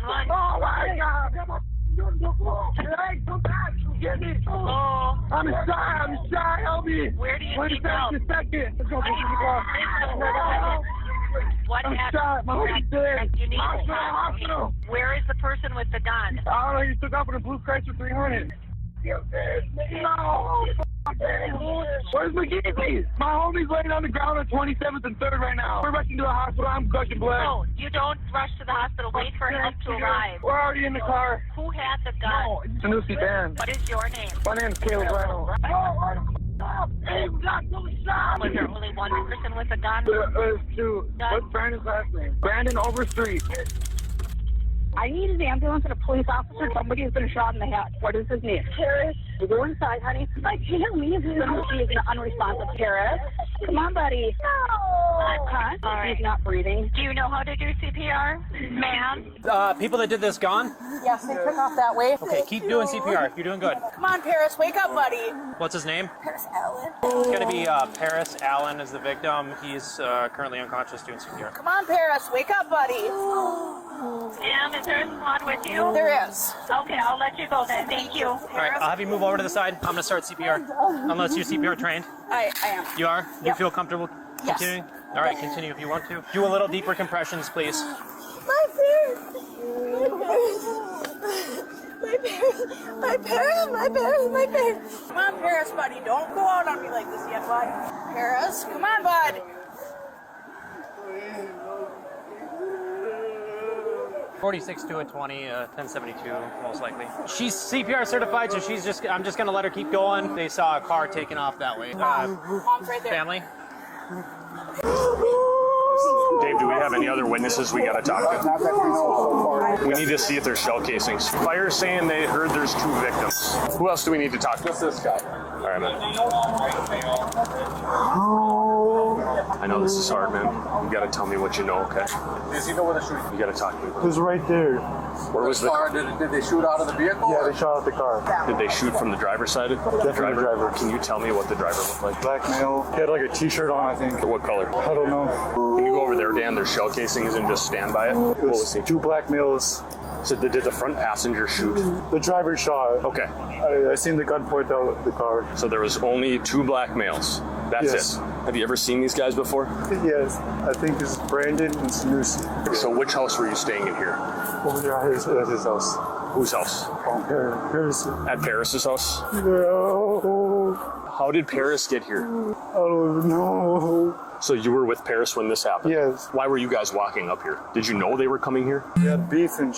911. Oh my God! Hey, come back! Get me! Oh. I'm shy, help me! Where do you Wait need a help? second! Let's go, What I'm happened? shot, my homie's dead! You need Hospital! Where is the person with the gun? I don't know, he took off in a blue Chrysler 300. No! Where's McGeezy? My homie's laying on the ground on 27th and 3rd right now. We're rushing to the hospital. I'm gushing blood. No, you don't rush to the hospital. Wait for him to arrive. We're already in the car. Who had the gun? No, it's a Nusi band. What is your name? My name's Caleb Reynolds. Hey, we got some shots! Was there only one person with a gun? There's two. What's Brandon's last name? Brandon Overstreet. I need an ambulance and a police officer. Somebody has been shot in the head. What is his name? Paris. Go inside, honey. I can't leave him. He's an unresponsive. Paris. Come on, buddy. No. Huh? Right. He's not breathing. Do you know how to do CPR, ma'am? People that did this gone? Yes, they took off that way. Okay, keep doing CPR. You're doing good. Come on, Paris. Wake up, buddy. What's his name? Paris Allen. It's going to be Paris Allen is the victim. He's currently unconscious doing CPR. Come on, Paris. Wake up, buddy. Ma'am, is there a squad with you? There is. Okay, I'll let you go then. Thank you. All right, I'll have you move over to the side. I'm going to start CPR. Unless you're CPR trained. I am. You are? Do you feel comfortable Yes. continuing? All right, continue if you want to. Do a little deeper compressions, please. My parents. My parents. My parents. My parents. My parents. Come on, Paris, buddy. Don't go out on me like this yet, bud. Paris, come on, bud. 46 to a 20, 1072 most likely. She's CPR certified, so I'm just gonna let her keep going. They saw a car taking off that way. Mom's right there. Family? Dave, do we have any other witnesses we gotta talk to? We need to see if there's shell casings. Fire's saying they heard there's 2 victims. Who else do we need to talk to? Just this guy. All right, man. I know this is hard, man. You gotta tell me what you know, okay? Does he know where the shooting? You gotta talk to me. It was right there. Where was the car? Did they shoot out of the vehicle? Yeah, they shot out the car. Did they shoot from the driver's side? Definitely the driver. Can you tell me what the driver looked like? Black male. He had like a t-shirt on, I think. What color? I don't know. Can you go over there, Dan? There's shell casings and just stand by it. What was he? 2 black males. So did the front passenger shoot? The driver shot. Okay. I seen the gun point out the car. So there was only 2 black males. That's Yes. it. Have you ever seen these guys before? Yes, I think it's Brandon and Sanusi. So which house were you staying in here? Over there at his house. Whose house? Paris. At Paris's house? No. How did Paris get here? I don't know. So you were with Paris when this happened? Yes. Why were you guys walking up here? Did you know they were coming here? He had beef and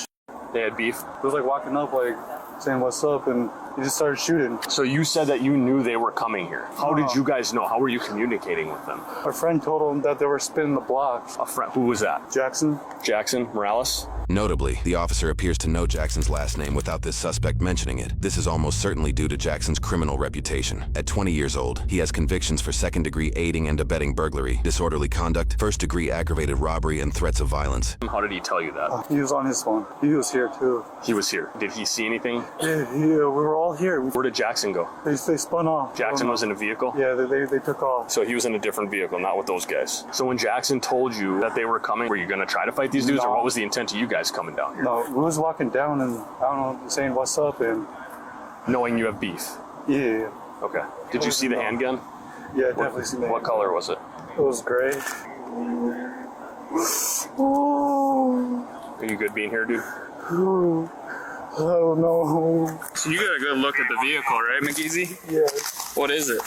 They had beef? It was like walking up, like saying what's up, and he just started shooting. So you said that you knew they were coming here. How did you guys know? How were you communicating with them? Our friend told him that they were spinning the block. A friend? Who was that? Jackson. Jackson Morales? Notably, the officer appears to know Jackson's last name without this suspect mentioning it. This is almost certainly due to Jackson's criminal reputation. At 20 years old, he has convictions for second-degree aiding and abetting burglary, disorderly conduct, first-degree aggravated robbery, and threats of violence. How did he tell you that? He was on his phone. He was here too. He was here. Did he see anything? Yeah, we were all here. Where did Jackson go? They spun off. Jackson was in a vehicle? Yeah, they took off. So he was in a different vehicle, not with those guys. So when Jackson told you that they were coming, were you going to try to fight these dudes, or what was the intent of you guys coming down here? No, we was walking down and, I don't know, saying what's up and... Knowing you have beef? Yeah. Okay. Did you see the handgun? Yeah, definitely seen that. What color was it? It was gray. Are you good being here, dude? I don't know. So you got a good look at the vehicle, right, McGeezy? Yeah. What is it?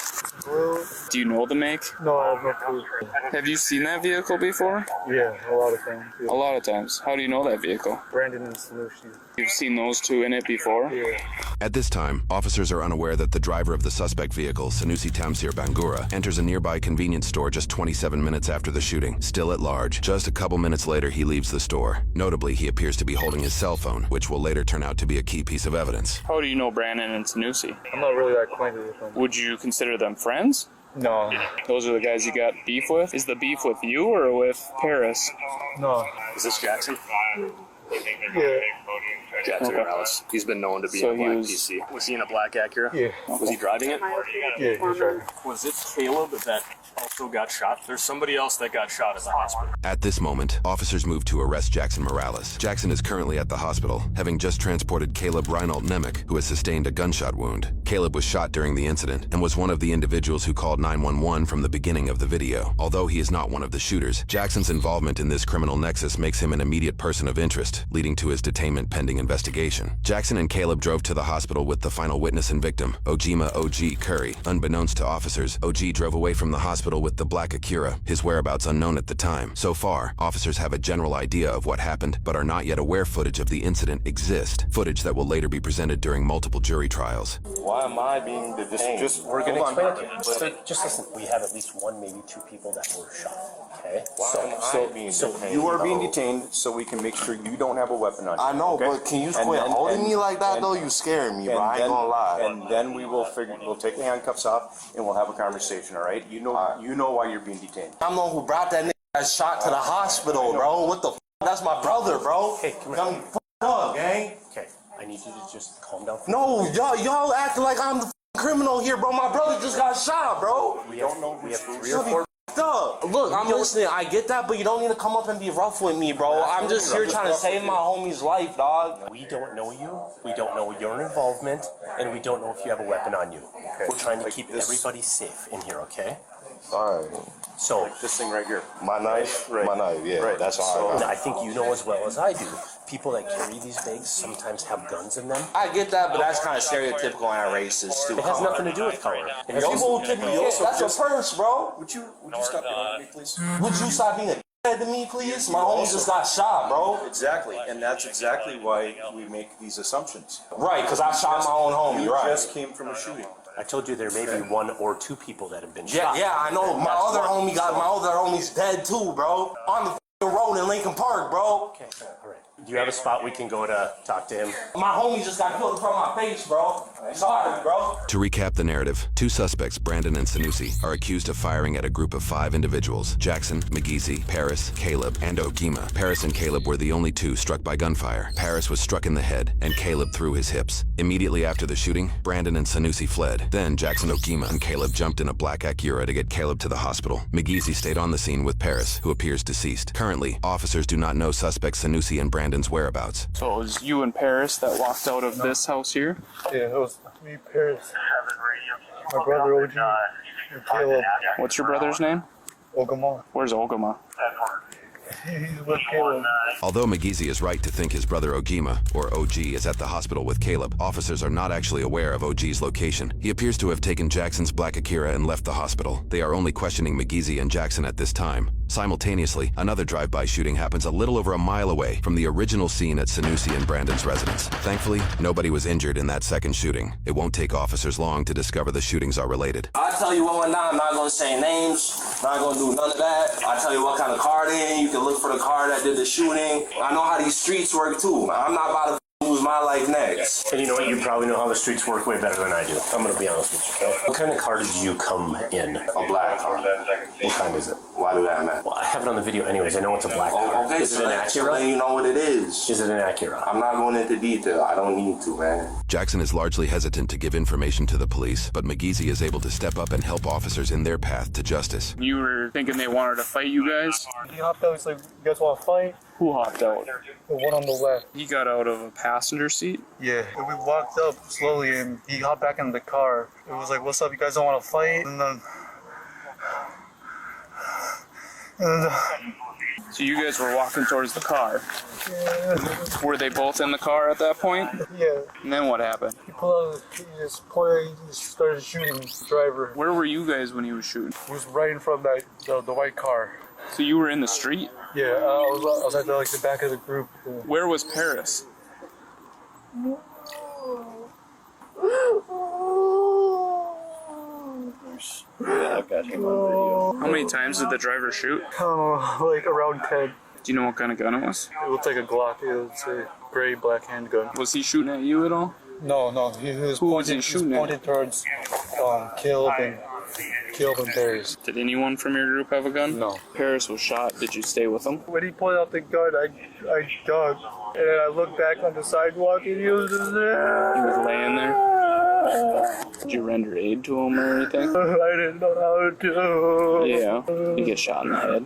Do you know the make? No, I have no clue. Have you seen that vehicle before? Yeah, a lot of times. Yeah. A lot of times. How do you know that vehicle? Brandon and Sanusi. You've seen those two in it before? Yeah. At this time, officers are unaware that the driver of the suspect vehicle, Sanusi Tamsir Bangura, enters a nearby convenience store just 27 minutes after the shooting. Still at large, just a couple minutes later he leaves the store. Notably, he appears to be holding his cell phone, which will later turn out to be a key piece of evidence. How do you know Brandon and Sanusi? I'm not really that acquainted with them. Would you consider them friends? No. Those are the guys you got beef with? Is the beef with you or with Paris? No. Is this Jackson? Yeah. Jackson Morales. He's been known to be in a black PC. Was he in a black Acura? Yeah. Was he driving it? Yeah, he's driving. Was it Caleb that also got shot? There's somebody else that got shot at the hospital. At this moment, officers move to arrest Jackson Morales. Jackson is currently at the hospital, having just transported Caleb Reinald Nemec, who has sustained a gunshot wound. Caleb was shot during the incident and was one of the individuals who called 911 from the beginning of the video. Although he is not one of the shooters, Jackson's involvement in this criminal nexus makes him an immediate person of interest, leading to his detainment pending investigation. Jackson and Caleb drove to the hospital with the final witness and victim, Ojima O.G. Curry. Unbeknownst to officers, O.G. drove away from the hospital with the black Acura, his whereabouts unknown at the time. So far, officers have a general idea of what happened, but are not yet aware footage of the incident exists, footage that will later be presented during multiple jury trials. Why am I being detained? We're going to explain it to you. So just listen, we have at least one, maybe two people that were shot, okay? You are being detained so we can make sure you don't have a weapon on you. I know, but can you quit holding me like that though? You scaring me, bro. I ain't gonna lie. And then we'll take the handcuffs off and we'll have a conversation, all right? You know why you're being detained. I'm the one who brought that nigga that shot to the hospital, bro. What the f? That's my brother, bro. Hey, come here. F up, gang. Okay, I need you to just calm down. No, y'all acting like I'm the criminal here, bro. My brother just got shot, bro. We have 3 or 4. Up. Look, I'm listening. I get that, but you don't need to come up and be rough with me, bro. I'm just here trying to save my homie's life, dog. We don't know you. We don't know your involvement, and we don't know if you have a weapon on you. Okay. We're trying to keep everybody safe in here, okay? All right. So this thing right here, my knife, yeah, right. That's all. And I think you know as well as I do. People that carry these bags sometimes have guns in them. I get that, but that's kind of stereotypical and racist too. It has nothing to do with color. That's a purse, bro. Would you stop being on me, please? Would you stop being a to me, please? My homie just got shot, bro. Exactly, and that's exactly why we make these assumptions. Right, because I shot my own homie, You right. just came from a shooting. I told you there may be 1 or 2 people that have been shot. Yeah, I know. My other homie's dead too, bro. On the road in Lincoln Park, bro. Okay, all right. Do you have a spot we can go to talk to him? My homie just got killed in front of my face, bro. Sorry, bro. To recap the narrative, 2 suspects, Brandon and Sanusi, are accused of firing at a group of 5 individuals: Jackson, McGeezy, Paris, Caleb, and Ogima. Paris and Caleb were the only 2 struck by gunfire. Paris was struck in the head, and Caleb through his hips. Immediately after the shooting, Brandon and Sanusi fled. Then Jackson, Ogima, and Caleb jumped in a black Acura to get Caleb to the hospital. McGeezy stayed on the scene with Paris, who appears deceased. Currently, officers do not know suspects Sanusi and Brandon's whereabouts. So it was you and Paris that walked out of this house here? Yeah, it was me, Paris, my brother OG, and Caleb. What's your brother's name? Ogama. Where's Ogama? He's with Caleb. Although McGeezy is right to think his brother Ogima, or OG, is at the hospital with Caleb, officers are not actually aware of OG's location. He appears to have taken Jackson's black Acura and left the hospital. They are only questioning McGeezy and Jackson at this time. Simultaneously, another drive-by shooting happens a little over a mile away from the original scene at Sanusi and Brandon's residence. Thankfully, nobody was injured in that second shooting. It won't take officers long to discover the shootings are related. I'll tell you what went down. I'm not going to say names. Not going to do none of that. I'll tell you what kind of car they in. You can look for the car that did the shooting. I know how these streets work too. I'm not about to lose my life next. And you know what? You probably know how the streets work way better than I do. I'm going to be honest with you, okay? What kind of car did you come in? A black car. What kind is it? Why do that matter? Well, I have it on the video anyways. I know it's a black car. Okay, is it an Acura? You know what it is. Is it an Acura? I'm not going into detail. I don't need to, man. Jackson is largely hesitant to give information to the police, but McGeezy is able to step up and help officers in their path to justice. You were thinking they wanted to fight you guys? He hopped out. He's like, "You guys want to fight?" Who hopped out? The one on the left. He got out of a passenger seat? Yeah. And we walked up slowly, and he hopped back in the car. It was like, "What's up? You guys don't want to fight?" And then. So you guys were walking towards the car? Yeah. Were they both in the car at that point? Yeah. And then what happened? He pulled out, he just started shooting the driver. Where were you guys when he was shooting? He was right in front of the white car. So you were in the street? Yeah, I was at the back of the group. Where was Paris? Yeah, I've got him on video. How many times did the driver shoot? Like around 10. Do you know what kind of gun it was? It looked like a Glock. It was a gray black handgun. Was he shooting at you at all? No. He was Who was he shooting at? pointed towards Caleb Caleb and Paris. Did anyone from your group have a gun? No. Paris was shot. Did you stay with him? When he pulled out the gun, I ducked. And then I looked back on the sidewalk and he was just there. He was laying there? Did you render aid to him or anything? I didn't know how to. Yeah. You get shot in the head.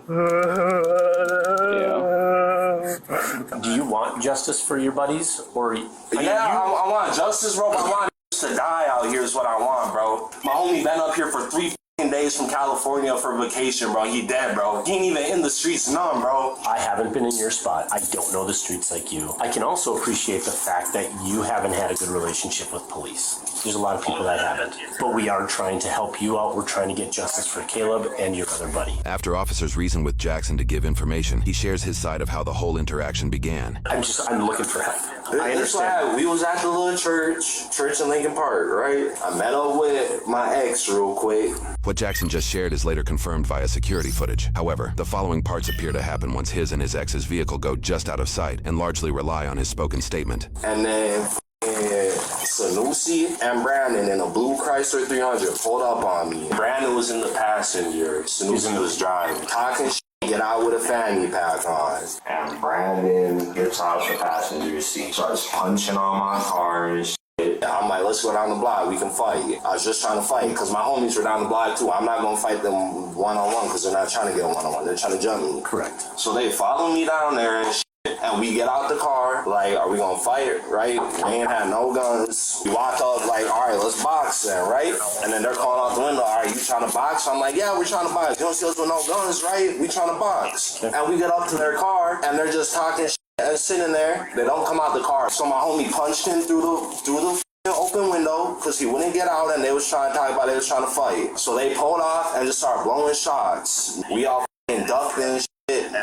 Yeah. Do you want justice for your buddies? Or I want justice, bro. I want to die out here is what I want, bro. My homie been up here for 3 days from California for vacation, bro. He dead, bro. He ain't even in the streets none, bro. I haven't been in your spot. I don't know the streets like you. I can also appreciate the fact that you haven't had a good relationship with police. There's a lot of people that haven't. But we are trying to help you out. We're trying to get justice for Caleb and your other buddy. After officers reason with Jackson to give information, he shares his side of how the whole interaction began. I'm looking for help. I understand. We was at the little church in Lincoln Park, right? I met up with my ex real quick. What Jackson just shared is later confirmed via security footage. However, the following parts appear to happen once his and his ex's vehicle go just out of sight and largely rely on his spoken statement. And then Sanusi and Brandon in a blue Chrysler 300 pulled up on me. Brandon was in the passenger. Sanusi was driving. Talking shit, get out with a fanny pack on. And Brandon gets out the passenger seat, starts punching on my car and shit. I'm like, let's go down the block, we can fight. I was just trying to fight, because my homies were down the block too. I'm not going to fight them one-on-one, because they're not trying to get one-on-one. They're trying to jump me. Correct. So they follow me down there and shit. And we get out the car, like, are we gonna fight, right? We ain't had no guns. We walk up, like, all right, let's box then, right? And then they're calling out the window, all right, you trying to box? I'm like, yeah, we're trying to box. You don't see us with no guns, right? We trying to box. And we get up to their car, and they're just talking shit and sitting there. They don't come out the car. So my homie punched him through the open window, because he wouldn't get out, and they was trying to talk about they was trying to fight. So they pulled off and just started blowing shots. We all ducked and shit.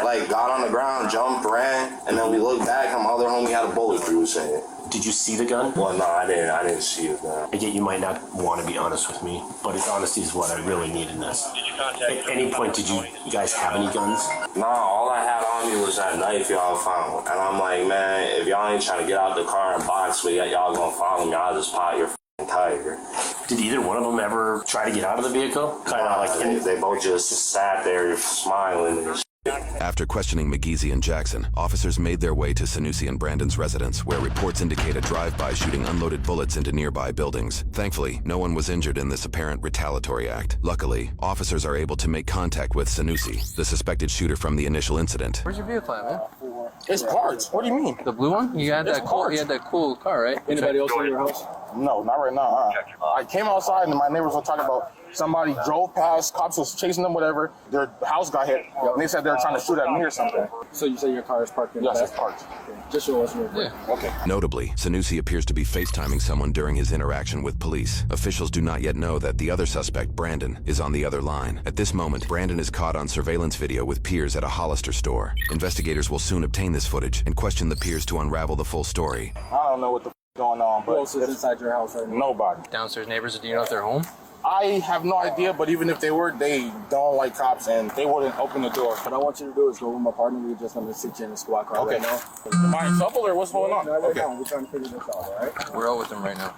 Like, got on the ground, jumped, ran, and then we looked back, and my other homie had a bullet through his head. Did you see the gun? Well, no, I didn't see the gun. I get you might not want to be honest with me, but honesty is what I really need in this. At any point, did you guys have any guns? Nah, all I had on me was that knife y'all found. And I'm like, man, if y'all ain't trying to get out the car and box with y'all gonna follow me, I'll just pop your tiger. Did either one of them ever try to get out of the vehicle? Kind of like they both just sat there smiling and shit. After questioning McGeezy and Jackson, officers made their way to Sanusi and Brandon's residence, where reports indicate a drive-by shooting unloaded bullets into nearby buildings. Thankfully, no one was injured in this apparent retaliatory act. Luckily, officers are able to make contact with Sanusi, the suspected shooter from the initial incident. Where's your vehicle at, man? It's parts. What do you mean? The blue one? You had that cool car, right? Anybody else in your house? No, not right now. I came outside and my neighbors were talking about somebody drove past, cops was chasing them, whatever. Their house got hit. And they said they were trying to shoot at me or something. So you say your car is parked in the back? Yes, it's parked. Okay. Just show us real quick. Yeah. Okay. Notably, Sanusi appears to be FaceTiming someone during his interaction with police. Officials do not yet know that the other suspect, Brandon, is on the other line. At this moment, Brandon is caught on surveillance video with peers at a Hollister store. Investigators will soon obtain this footage and question the peers to unravel the full story. I don't know what the going on, but... Who else is inside your house right now? Nobody. Downstairs neighbors, do you know if they're home? I have no idea, but even if they were, they don't like cops and they wouldn't open the door. What I want you to do is go with my partner. We're just going to sit you in the squad car right now. Am I in trouble or what's going on? No, right now. We're trying to figure this out, all right? We're all with them right now.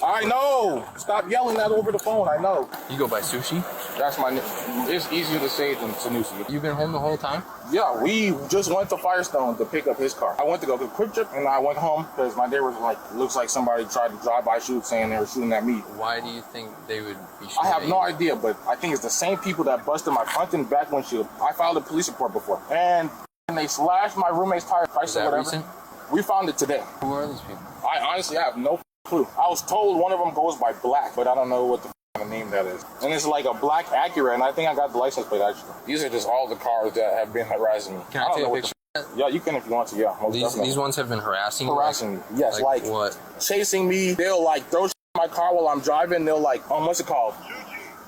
I know. Stop yelling that over the phone. I know. You go by Sushi? That's my name. It's easier to say than Sanusi. You've been home the whole time? Yeah, we just went to Firestone to pick up his car. I went to go to Quick Trip and I went home because my neighbors like, looks like somebody tried to drive-by shoot saying they were shooting at me. Why do you think they would be shooting I have at no you? idea, but I think it's the same people that busted my front and back windshield. I filed a police report before. And they slashed my roommate's tire. Is that recent? We found it today. Who are these people? I honestly have no clue. I was told one of them goes by Black, but I don't know what the name that is. And it's like a black Acura, and I think I got the license plate actually. These are just all the cars that have been harassing me. Can I take a picture? Yeah, you can if you want to, yeah. These ones have been harassing you? Harassing me, yes. Like what? Chasing me. They'll like throw shit in my car while I'm driving. They'll like, what's it called?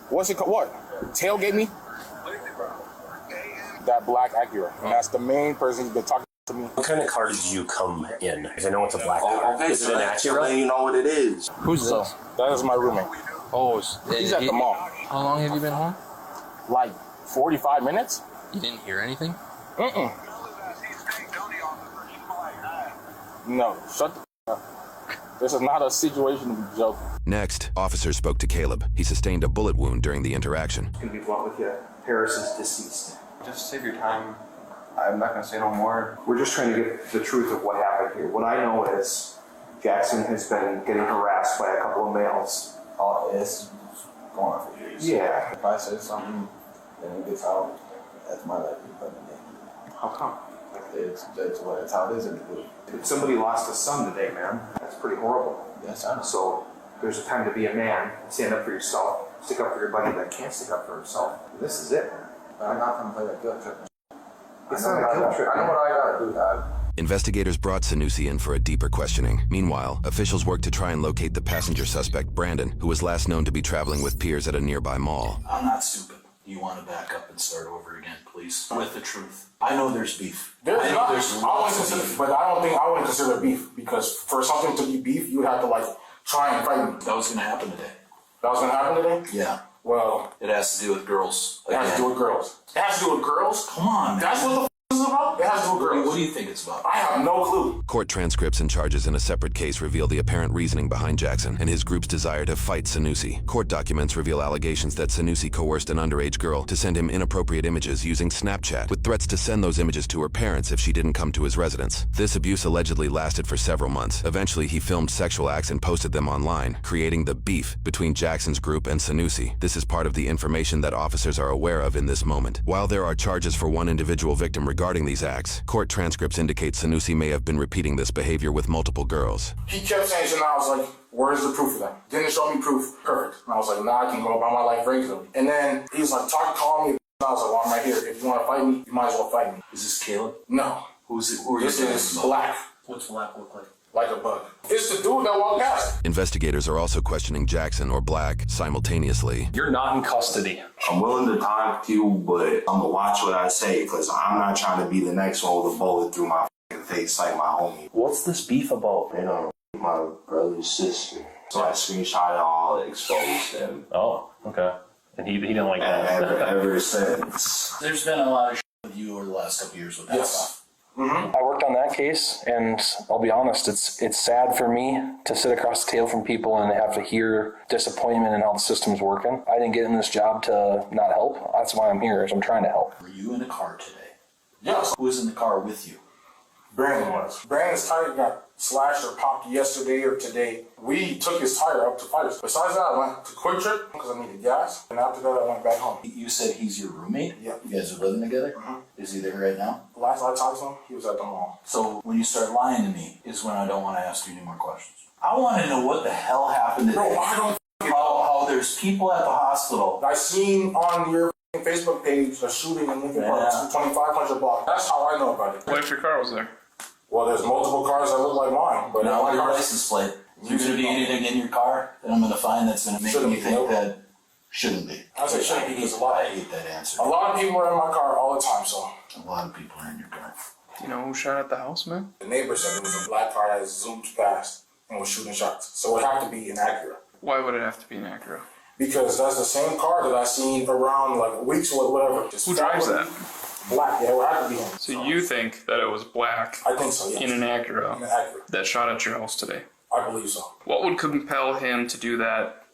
What's it called? What? Tailgate me? That black Acura. And that's the main person who's been talking to me. What kind of car did you come in? Because I know it's a black car. Okay, is it an Acura? You know what it is. Who's this? That is my roommate. Oh, he's at the mall. How long have you been home? Like 45 minutes. You didn't hear anything? No, shut the up. This is not a situation to be joking. Next, officers spoke to Caleb. He sustained a bullet wound during the interaction. Gonna be blunt with you. Harris is deceased. Just save your time. I'm not gonna say no more. We're just trying to get the truth of what happened here. What I know is Jackson has been getting harassed by a couple of males. It's going on for years. Yeah. If I say something and it gets out, that's my life. How come? That's how it is in the group. Somebody lost a son today, man. That's pretty horrible. Yes, I know. So there's a time to be a man, stand up for yourself, stick up for your buddy that can't stick up for himself. This is it, man. I'm not gonna play that guilt trip. It's not a guilt trip. I know what I gotta do, Dad. Investigators brought Sanusi in for a deeper questioning. Meanwhile, officials worked to try and locate the passenger suspect, Brandon, who was last known to be traveling with peers at a nearby mall. I'm not stupid. You want to back up and start over again, please? With the truth. I know there's beef. But I don't think I wouldn't consider beef, because for something to be beef, you would have to like try and fight me. That was going to happen today. That was going to happen today? Yeah. Well, it has to do with girls. It has to do with girls. It has to do with girls? Come on, man. That's what the this is about? It has to do with girls. What do you think it's about? I have no clue. Court transcripts and charges in a separate case reveal the apparent reasoning behind Jackson and his group's desire to fight Sanusi. Court documents reveal allegations that Sanusi coerced an underage girl to send him inappropriate images using Snapchat, with threats to send those images to her parents if she didn't come to his residence. This abuse allegedly lasted for several months. Eventually, he filmed sexual acts and posted them online, creating the beef between Jackson's group and Sanusi. This is part of the information that officers are aware of in this moment. While there are charges for one individual victim regarding these acts, court transcripts indicate Sanusi may have been repeating this behavior with multiple girls. He kept saying, and I was like, where's the proof of that? Didn't show me proof. Perfect. And I was like, nah, I can go about my life regularly. And then he was like, calling me. I was like, well, I'm right here. If you want to fight me, you might as well fight me. Is this Caleb? No. Who's it? Who are you This is Black. What's Black look like? Like a bug. It's the dude that walked past. Investigators are also questioning Jackson or Black simultaneously. You're not in custody. I'm willing to talk to you, but I'm gonna watch what I say, because I'm not trying to be the next one with a bullet through my face like my homie. What's this beef about? They don't my brother's sister. So I screenshot it all, exposed them. Oh, okay. And he didn't like that. Ever since. There's been a lot of with you over the last couple years with that stuff. I worked on that case, and I'll be honest, it's sad for me to sit across the table from people and have to hear disappointment in how the system's working. I didn't get in this job to not help. That's why I'm here, is I'm trying to help. Were you in a car today? Yes. Who was in the car with you? Brandon was. Brandon's tire got slashed or popped yesterday or today. We took his tire up to fighters. Besides that, I went to Quick Trip because I needed gas. And after that, I went back home. You said he's your roommate? Yeah. You guys are living together? Is he there right now? The last I talked to him, he was at the mall. So when you start lying to me is when I don't want to ask you any more questions. I want to know what the hell happened today. Bro, I don't how there's people at the hospital. I seen on your Facebook page a shooting in Lincoln Park, 2500 block. That's how I know about it. What if your car was there? Well, there's multiple cars that look like mine, but now your license plate. Is there going to be anything in your car that I'm going to find that's going to make me think that shouldn't be? I say shouldn't be because I hate that answer. A lot of people are in my car all the time, so. A lot of people are in your car. Do you know who shot at the house, man? The neighbor said it was a black car that zoomed past and was shooting shots. So it would have to be an Acura. Why would it have to be an Acura? Because that's the same car that I seen around like weeks or whatever. Just who drives that? Black, yeah, it would have to be him. So you think that it was Black I think so, yes. in an Acura that shot at your house today? I believe so. What would compel him to do that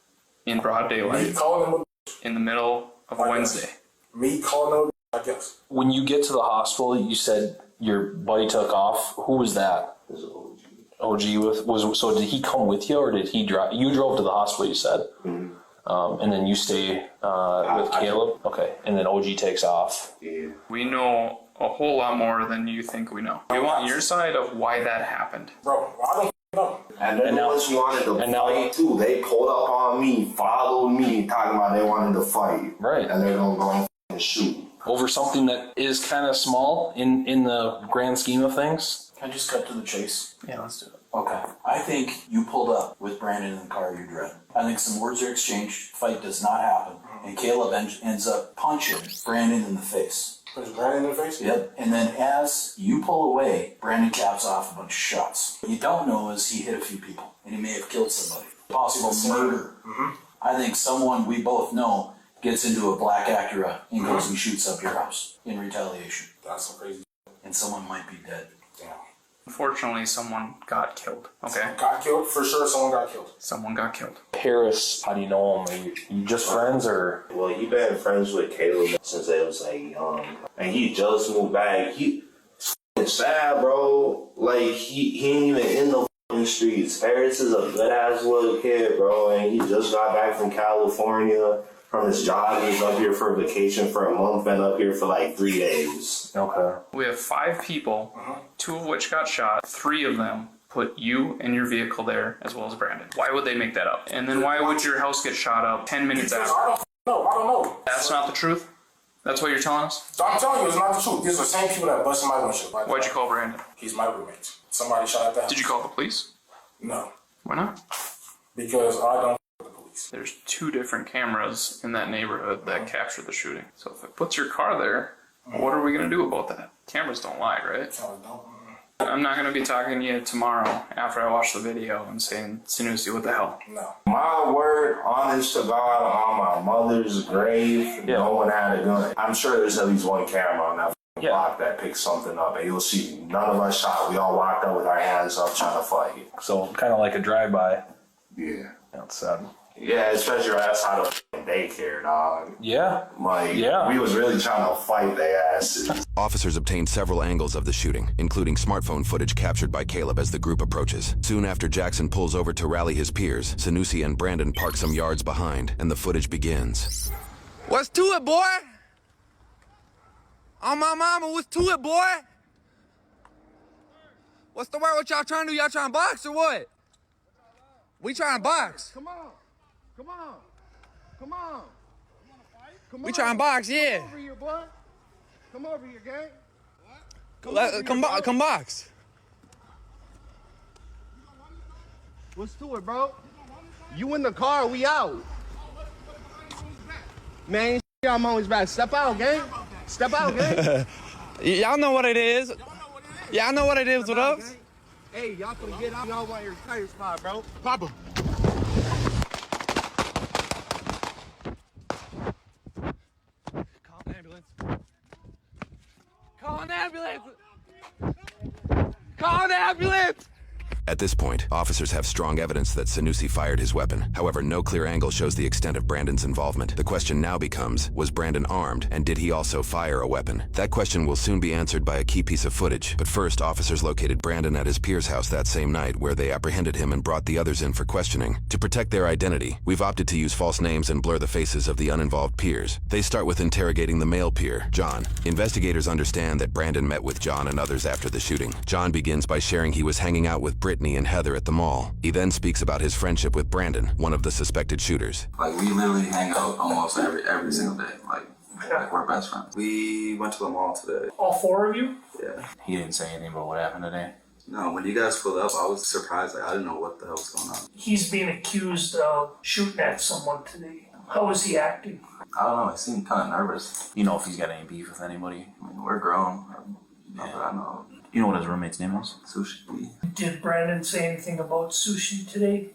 in broad daylight? Me calling him in the middle of a Wednesday? Me calling him, I guess. When you get to the hospital, you said your buddy took off. Who was that? It was OG. OG so did he come with you, or did he drive? You drove to the hospital, you said. Mm-hmm. And then you stay with Caleb? Okay. And then OG takes off. Yeah. We know a whole lot more than you think we know. We want your side of why that happened. Bro, I don't know. And then they just wanted to fight too. They pulled up on me, followed me, talking about they wanted to fight. Right. And they're going to go and shoot. Over something that is kind of small in the grand scheme of things? Can I just cut to the chase? Yeah, let's do it. Okay. I think you pulled up with Brandon in the car you drove. I think some words are exchanged, fight does not happen, and Caleb ends up punching Brandon in the face. Punch Brandon in the face? Yep. And then as you pull away, Brandon caps off a bunch of shots. What you don't know is he hit a few people, and he may have killed somebody. Possible murder. I think someone we both know gets into a black Acura and goes and shoots up your house in retaliation. That's some crazy. And someone might be dead. Damn. Unfortunately, someone got killed. Okay. Got killed? For sure, someone got killed. Someone got killed. Harris, how do you know him? Are you just friends or? Well, he been friends with Caleb since they was like young, and he just moved back. It's sad, bro. Like he ain't even in the streets. Harris is a good ass little kid, bro, and he just got back from California from his job. He's up here for vacation for a month, been up here for like 3 days. Okay. We have 5 people, 2 of which got shot. 3 of them put you and your vehicle there, as well as Brandon. Why would they make that up? And then why would your house get shot up 10 minutes after? I don't know. That's not the truth? That's what you're telling us? So I'm telling you, it's not the truth. These are the same people that busted my windshield. Right? Why'd you call Brandon? He's my roommate. Somebody shot at that. Did you call the police? No. Why not? Because I don't. There's 2 different cameras in that neighborhood that captured the shooting. So if it puts your car there, what are we going to do about that? Cameras don't lie, right? I'm not going to be talking to you tomorrow after I watch the video and saying, Sanusi, what the hell? No. My word, honest to God, on my mother's grave, no one had a gun. I'm sure there's at least one camera on that block that picks something up, and you'll see none of us shot. We all walked up with our hands up trying to fight. So kind of like a drive-by. Yeah. That's sad. Yeah, especially your ass out of daycare, dog. Yeah. Like, we was really trying to fight their asses. Officers obtained several angles of the shooting, including smartphone footage captured by Caleb as the group approaches. Soon after Jackson pulls over to rally his peers, Sanusi and Brandon park some yards behind, and the footage begins. What's to it, boy? On my mama, what's to it, boy? What's the word? What y'all trying to do? Y'all trying to box or what? We trying to box. Come on. Come on. Come on. We trying to box, yeah. Come over here, boy. Come over here, gang. Come box. What's to it, bro? You in the car, we out. Man, I'm always back. Step out, gang. Step out, gang. Y'all know what it is. Y'all know what it is with us. Hey, y'all can get out. Y'all want your tire spot, bro. Pop 'em. Call an ambulance. Call an ambulance. Call an ambulance. At this point, officers have strong evidence that Sanusi fired his weapon. However, no clear angle shows the extent of Brandon's involvement. The question now becomes, was Brandon armed, and did he also fire a weapon? That question will soon be answered by a key piece of footage. But first, officers located Brandon at his peer's house that same night, where they apprehended him and brought the others in for questioning. To protect their identity, we've opted to use false names and blur the faces of the uninvolved peers. They start with interrogating the male peer, John. Investigators understand that Brandon met with John and others after the shooting. John begins by sharing he was hanging out with Brittany and Heather at the mall. He then speaks about his friendship with Brandon, one of the suspected shooters. Like, we literally hang out almost every single day. Like we're best friends. We went to the mall today. All 4 of you? Yeah. He didn't say anything about what happened today? No, when you guys pulled up, I was surprised. Like, I didn't know what the hell was going on. He's being accused of shooting at someone today. How is he acting? I don't know. He seemed kind of nervous. You know if he's got any beef with anybody? I mean, we're grown. Not that I know. You know what his roommate's name was? Sushi. Did Brandon say anything about Sushi today?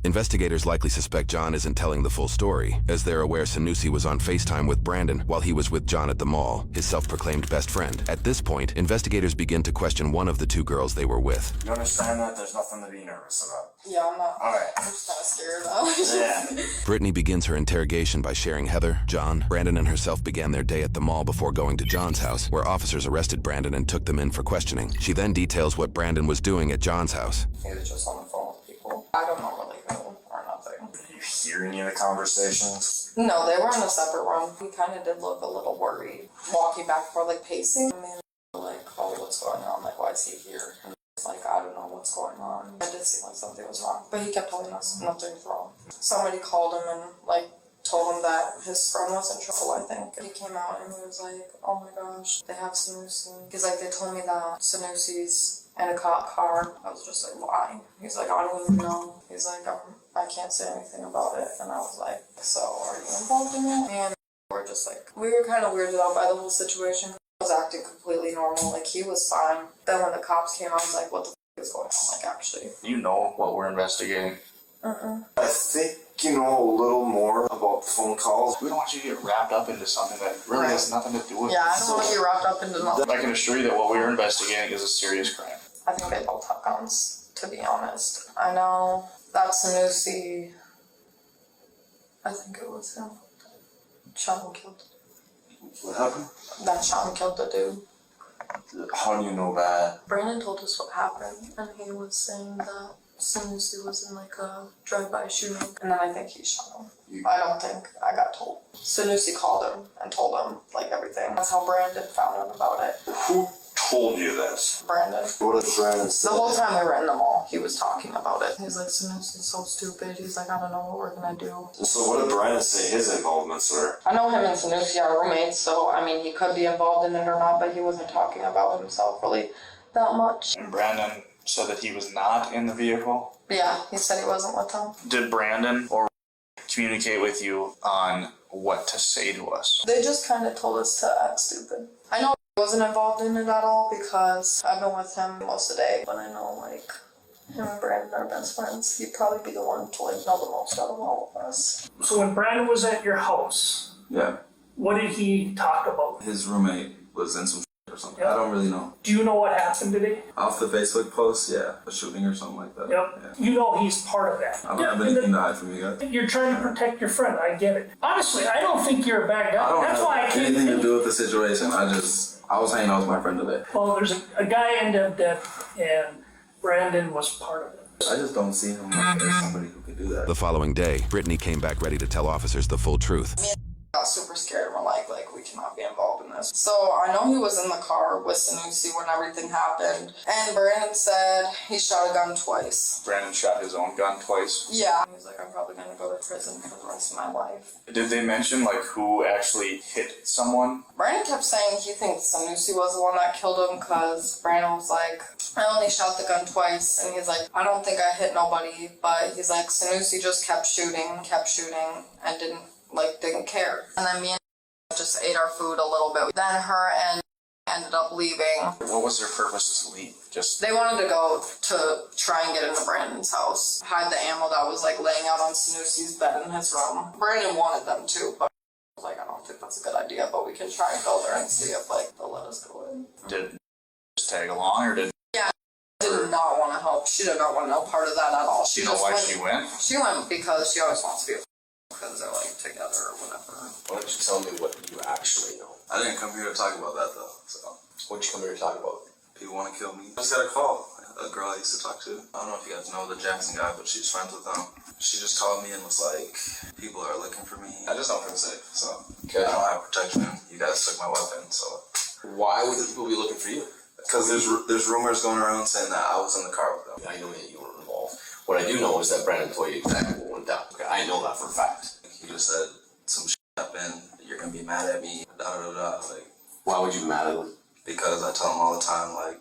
Investigators likely suspect John isn't telling the full story, as they're aware Sanusi was on FaceTime with Brandon while he was with John at the mall, his self-proclaimed best friend. At this point, investigators begin to question one of the 2 girls they were with. You understand that? There's nothing to be nervous about. Yeah, I'm not. Alright. I'm just kind of scared though. Yeah. Brittany begins her interrogation by sharing Heather, John, Brandon, and herself began their day at the mall before going to John's house, where officers arrested Brandon and took them in for questioning. She then details what Brandon was doing at John's house. He was just on the phone with people. I don't know really who or nothing. Did you hear any of the conversations? No, they were in a separate room. He kind of did look a little worried, walking back and forth, like pacing. I mean, like, oh, what's going on? Like, why is he here? And like, I don't know what's going on. It did seem like something was wrong, but he kept telling us nothing's wrong. Somebody called him and like told him that his friend was in trouble, I think. He came out and he was like, oh my gosh, they have Sanusi. He's like, they told me that Sanusi's in a cop car. I was just like, why? He's like, I don't even know. He's like, I can't say anything about it. And I was like, so are you involved in it? And we're just like, we were kind of weirded out by the whole situation. I was acting completely normal, like he was fine. Then when the cops came, I was like, what the f is going on, like actually? You know what we're investigating? Uh-uh. I think you know a little more about phone calls. We don't want you to get wrapped up into something that really has nothing to do with it. Yeah, I don't want to get wrapped up into nothing. I can assure you that what we're investigating is a serious crime. I think they both have guns, to be honest. I know that Sanusi, I think it was him, shot and killed. What happened? That shot and killed the dude. How do you know that? Brandon told us what happened, and he was saying that Sanusi was in like a drive-by shooting, and then I think he shot him. I don't think I got told. Sanusi called him and told him like everything. That's how Brandon found out about it. Who told you this? Brandon. What did Brandon say? The whole time we were in the mall, he was talking about it. He's like, Sanusi's so stupid. He's like, I don't know what we're gonna do. So what did Brandon say his involvements were? I know him and Sanusi are roommates, so I mean, he could be involved in it or not, but he wasn't talking about himself really that much. And Brandon said that he was not in the vehicle? Yeah, he said he wasn't with them. Did Brandon or communicate with you on what to say to us? They just kind of told us to act stupid. I know he wasn't involved in it at all because I've been with him most of the day, but I know like him and Brandon are best friends. He'd probably be the one to like know the most out of all of us. So when Brandon was at your house, Yeah. what did he talk about? His roommate was in some or something. I don't really know. Do you know what happened today? Off the Facebook post, yeah. A shooting or something like that. Yep. Yeah. You know he's part of that. I don't have anything to hide from you guys. You're trying to protect your friend. I get it. Honestly, I don't think you're a bad guy. I don't That's have why I can't anything think. to do with the situation. I was hanging out with my friend today. Well, there's a guy ended up dead, and Brandon was part of it. I just don't see him like as somebody who could do that. The following day, Brittany came back ready to tell officers the full truth. Me and got super scared and we're like we cannot be involved in this. So I know he was in the car with Sanusi when everything happened, and Brandon said he shot a gun twice. Brandon shot his own gun twice? Yeah. He was like, I'm probably gonna go to prison for the rest of my life. Did they mention like who actually hit someone? Brandon kept saying he thinks Sanusi was the one that killed him because Brandon was like, I only shot the gun twice, and he's like, I don't think I hit nobody, but he's like, Sanusi just kept shooting, and didn't care. And then me and just ate our food a little bit. Then her and ended up leaving. What was their purpose to leave? Just They wanted to go to try and get into Brandon's house. Hide the ammo that was like laying out on Sanusi's bed in his room. Brandon wanted them to, but I was like, I don't think that's a good idea, but we can try and go there and see if like they'll let us go in. did just tag along, or did Did not want to help. She did not want no part of that at all. you know why she went? She went because she always wants to be because they're like together or whatever. Why don't you tell me what you actually know? I didn't come here to talk about that though. So what'd you come here to talk about? People want to kill me. I just got a call. A girl I used to talk to. I don't know if you guys know the Jackson guy, but she's friends with him. She just called me and was like, people are looking for me. I just don't feel safe, so I don't have protection. You guys took my weapon, so. Why would the people be looking for you? Because there's rumors going around saying that I was in the car with them. I know that you weren't involved. What I do know is that Brandon told you exactly what went down. Okay, I know that for a fact. He just said some shit happened. You're gonna be mad at me. Like, why would you be mad at him? Because I tell him all the time, like,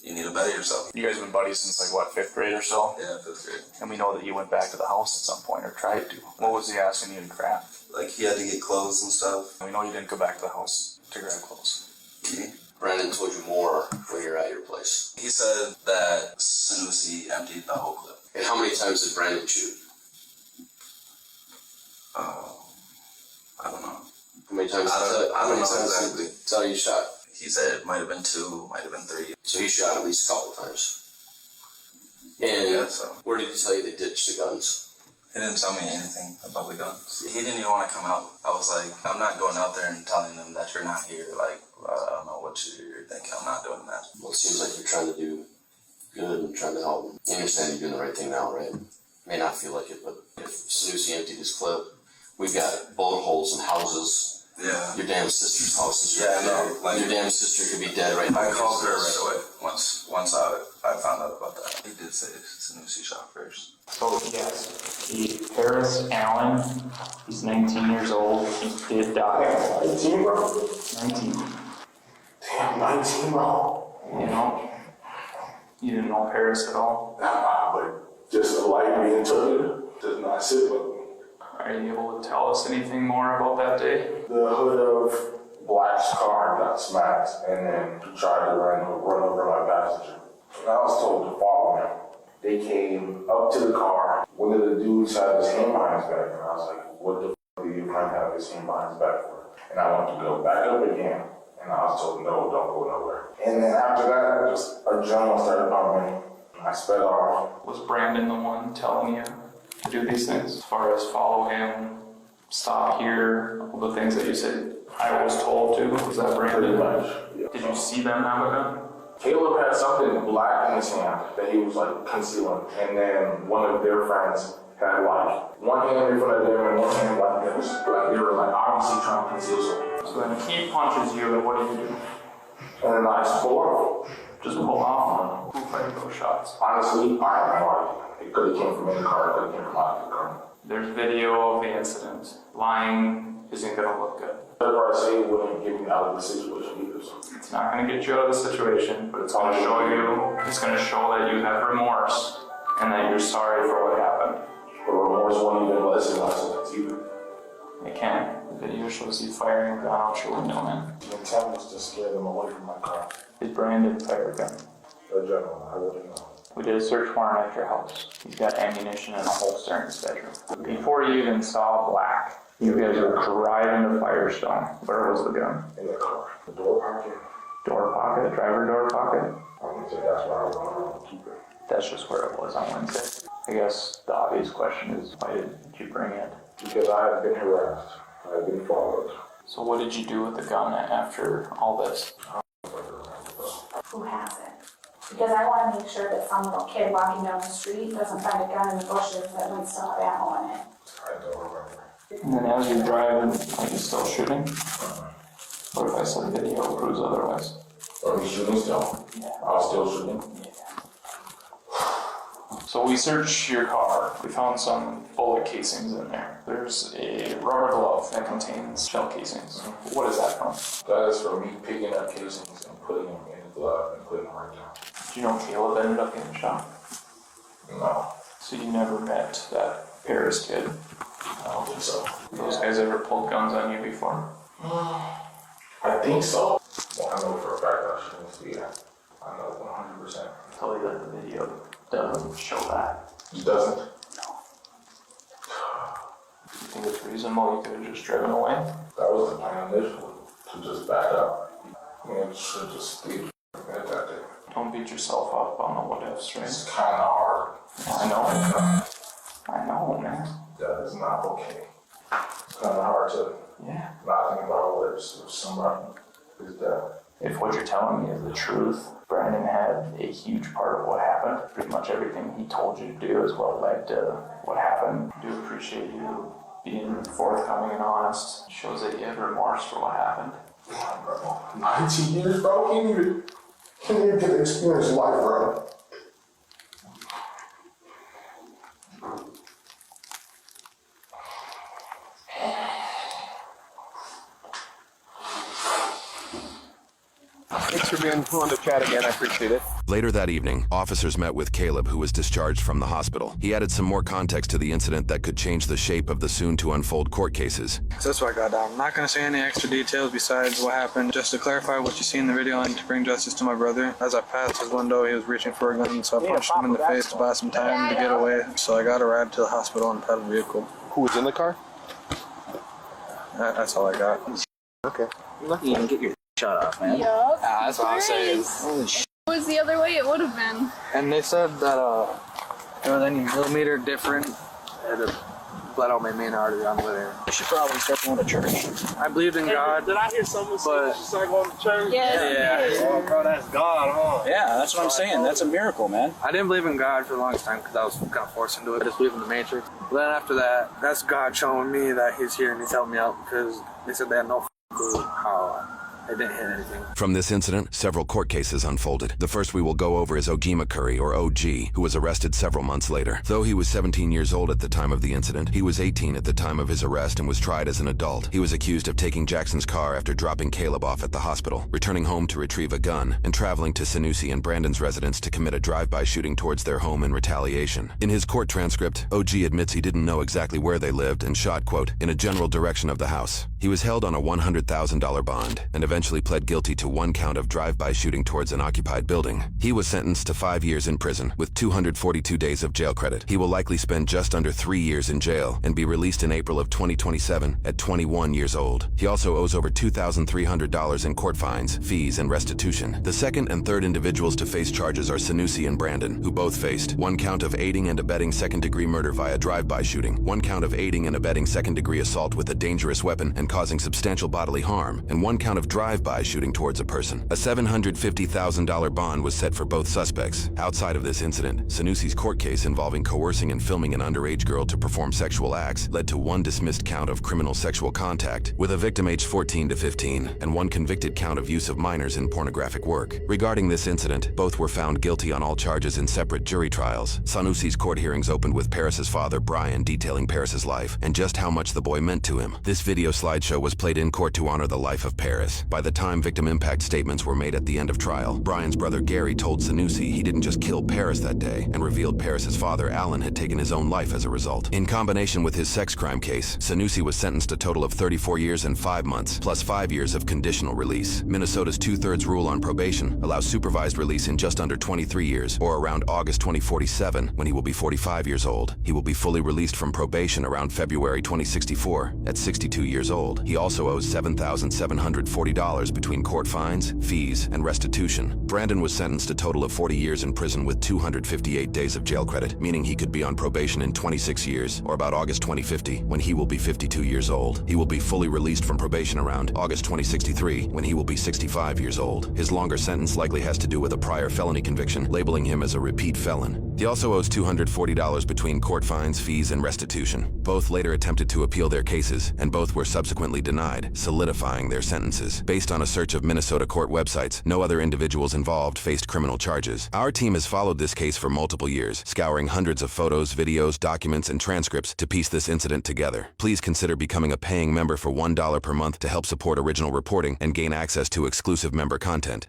you need to better yourself. You guys have been buddies since like what, 5th grade or so? Yeah, 5th grade. And we know that you went back to the house at some point or tried to. What was he asking you to grab? Like he had to get clothes and stuff. We know you didn't go back to the house to grab clothes. Mm-hmm. Brandon told you more when you were at your place. He said that Sanusi emptied the whole clip. And how many times did Brandon shoot? I don't know. How many times? I don't know exactly. Tell you shot. He said it might have been 2, might have been 3. So he shot at least a couple times. And yeah, so. Where did he tell you they ditched the guns? He didn't tell me anything about the guns. He didn't even want to come out. I was like, I'm not going out there and telling them that you're not here. Like, I don't know what you're thinking. I'm not doing that. Well, it seems like you're trying to do good and trying to help. You understand you're doing the right thing now, right? May not feel like it, but if Sanusi emptied his clip, we've got bullet holes in houses. Yeah. Your damn sister's house is right there. Like, your damn sister could be dead right now. I called her right away once I found out about that. He did say Sanusi shot first. So yes, Paris Allen, he's 19 years old. He did die. 19, bro? 19. Damn, 19, bro. You know? You didn't know Paris at all? Nah, but just a light being took, does not sit with me. Are you able to tell us anything more about that day? The hood of Black's car got smacked, and then he tried to run over my passenger. And I was told to follow him. They came up to the car. One of the dudes had his hand behind his back, and I was like, what the f*** do you have his hand behind his back for? And I went to go back up again, and And I was told, no, don't go nowhere. And then after that, just adrenaline started pumping. I sped off. Was Brandon the one telling you to do these things? As far as follow him, stop here, all the things that you said I was told to? Was that Brandon? Pretty much. Yeah. Did you see them have a gun? Caleb had something black in his hand that he was like concealing. And then one of their friends had like one hand in front of them and one hand like this. Like they were like obviously trying to conceal something. So then he punches you, and what do you do? And then I just pull off. Just pull off. Who fired those shots? Honestly, I have no idea. It could have came from in the car, it could have came from out of the car. There's video of the incident. Lying isn't gonna look good. Whatever I say wouldn't get me out of the situation either. So. It's not gonna get you out of the situation, but it's gonna show you, it's gonna show that you have remorse and that you're sorry for what happened. But remorse won't even lessen either. It can. The video shows you firing a gun out your window, man. The intent was to scare them away from my car. Did Brandon fire a gun? Adrenaline, I wouldn't know. We did a search warrant at your house. He's got ammunition and a holster in his bedroom. Before you even saw Black, you guys were driving to Firestone. Where was the gun? In the car. The door pocket. Door pocket? Driver door pocket? I wouldn't say that's where I was going to keep it. That's just where it was on Wednesday. I guess the obvious question is, why did you bring it? Because I had been harassed. I had been followed. So what did you do with the gun after all this? Who has it? Because I want to make sure that some little kid walking down the street doesn't find a gun in the bushes that might still have ammo in it. I don't remember. And then as you're driving, are you still shooting? What if I said video proves otherwise? Are you shooting still? Yeah. I was still shooting? Yeah. So we searched your car. We found some bullet casings in there. There's a rubber glove that contains shell casings. What is that from? That is for me picking up casings and putting them in the glove and putting them right down. Do you know Caleb ended up getting shot? No. So you never met that Paris kid? I don't think so. Those guys ever pulled guns on you before? I think so. Well, I know for a fact I shouldn't see that. I know 100%. Tell you that the video doesn't show that. It doesn't? No. Do you think it's reasonable you could have just driven away? That was the plan initially, to just back up. I mean, it should just stay at that day. Don't beat yourself up on the what ifs, right? It's kind of hard. I know. I know, man. That is not okay. It's kind of hard to not think about what if somebody is dead. If what you're telling me is the truth, Brandon had a huge part of what happened. Pretty much everything he told you to do is what led to what happened. I do appreciate you being forthcoming and honest. It shows that you have remorse for what happened. Yeah, bro. 19 years, bro. Can't even get to experience life, bro. Thanks for being willing to chat again. I appreciate it. Later that evening, officers met with Caleb, who was discharged from the hospital. He added some more context to the incident that could change the shape of the soon-to-unfold court cases. So that's what I got down. I'm not going to say any extra details besides what happened, just to clarify what you see in the video and to bring justice to my brother. As I passed his window, he was reaching for a gun, so I punched him in the face to buy some time to get away. So I got a ride to the hospital in a private vehicle. Who was in the car? That's all I got. Okay. You're lucky you didn't get your shot off, man. Yup. That's what I'm saying. Holy shit. If it was the other way, it would have been. And they said that if it was any millimeter different, it bled out my main artery on the way there. You should probably start going to church. I believed in God. Did I hear someone say but you start going to church? Yeah. Oh, bro, that's God, huh? Yeah, that's what I'm saying. That's a miracle, man. I didn't believe in God for the longest time because I was kind of forced into it. I just believed in the Matrix. But then after that, that's God showing me that He's here and He's helping me out because they said they had no clue how I didn't hit anything. From this incident, several court cases unfolded. The first we will go over is Ogima Curry, or OG, who was arrested several months later. Though he was 17 years old at the time of the incident, he was 18 at the time of his arrest and was tried as an adult. He was accused of taking Jackson's car after dropping Caleb off at the hospital, returning home to retrieve a gun, and traveling to Sanusi and Brandon's residence to commit a drive-by shooting towards their home in retaliation. In his court transcript, OG admits he didn't know exactly where they lived and shot, quote, in a general direction of the house. He was held on a $100,000 bond and eventually eventually pled guilty to 1 count of drive-by shooting towards an occupied building. He was sentenced to 5 years in prison with 242 days of jail credit. He will likely spend just under 3 years in jail and be released in April of 2027 at 21 years old. He also owes over $2,300 in court fines, fees, and restitution. The second and third individuals to face charges are Sanusi and Brandon, who both faced 1 count of aiding and abetting second-degree murder via drive-by shooting, 1 count of aiding and abetting second-degree assault with a dangerous weapon and causing substantial bodily harm, and 1 count of drive-by shooting towards a person. A $750,000 bond was set for both suspects. Outside of this incident, Sanusi's court case involving coercing and filming an underage girl to perform sexual acts led to 1 dismissed count of criminal sexual contact with a victim aged 14 to 15 and 1 convicted count of use of minors in pornographic work. Regarding this incident, both were found guilty on all charges in separate jury trials. Sanusi's court hearings opened with Paris's father, Brian, detailing Paris's life and just how much the boy meant to him. This video slideshow was played in court to honor the life of Paris. By the time victim impact statements were made at the end of trial, Brian's brother Gary told Sanusi he didn't just kill Paris that day and revealed Paris's father, Alan, had taken his own life as a result. In combination with his sex crime case, Sanusi was sentenced a total of 34 years and 5 months, plus 5 years of conditional release. Minnesota's 2/3 rule on probation allows supervised release in just under 23 years, or around August 2047, when he will be 45 years old. He will be fully released from probation around February 2064, at 62 years old. He also owes $7,740 between court fines, fees, and restitution. Brandon was sentenced a total of 40 years in prison with 258 days of jail credit, meaning he could be on probation in 26 years, or about August 2050, when he will be 52 years old. He will be fully released from probation around August 2063, when he will be 65 years old. His longer sentence likely has to do with a prior felony conviction, labeling him as a repeat felon. He also owes $240 between court fines, fees, and restitution. Both later attempted to appeal their cases, and both were subsequently denied, solidifying their sentences. Based on a search of Minnesota court websites, no other individuals involved faced criminal charges. Our team has followed this case for multiple years, scouring hundreds of photos, videos, documents, and transcripts to piece this incident together. Please consider becoming a paying member for $1 per month to help support original reporting and gain access to exclusive member content.